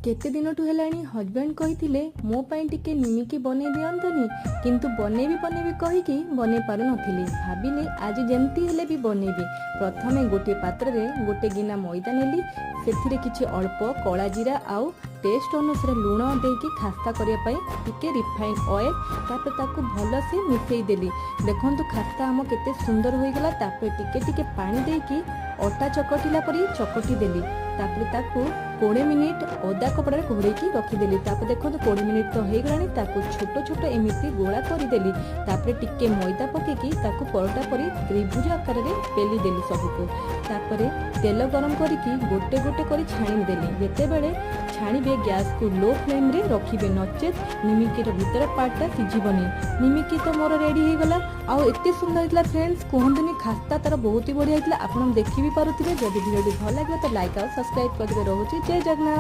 केते दिनठू हेलाणी हजबैंड कही मो टिके निमिकी बने दियंतनी किंतु बनेबी कहीकि बने पारु नथिली। भाविली आज जेमती हेले भी बनेबी। प्रथमे गोटे पात्र रे गोटे गिना मैदा नेली, सेथिरे किछि अल्प कला जीरा आउ टेस्ट अनुसार लुण देकी खास्ता करिया पई टिके रिफाइन ऑयल तापर ताकू भल से मिसई देली। देखंतु खास्ता हम केते सुंदर होई गला। तापर टिके टिके पानी देकी अटा चकटिला परी चकटी देली। तापर ताकू 20 मिनिट ओदा कपड़ा घोड़ेकी रखीदेली। तापर देखो 20 मिनिट तो हो गलानी। ताकू छोट छोट एमती गोला करदेली। तापर टिके मैदा पकेकी ताकू परोटा परी त्रिभुज आकार रे पेली देली सबको। तापर तेल गरम करिकी गोटे गोटे करी छाणी देली। जेतेबेले छाणीबे गैस को लो फ्लेम रे रखिबे, नचेत निमिकी रो भीतर पार्टटा सिझिबनी। निमिकी तो मोर रेडी हो गला। आउ एते सुंदर हितला फ्रेंड्स, कहंतनी खास्ता तार बहुत ही बढ़िया हितला। आपण देखि भी पारुथिबे। जदि वीडियो भल लागे तो लाइक और सब्सक्राइब करबे। रहूची जय जगन्नाथ।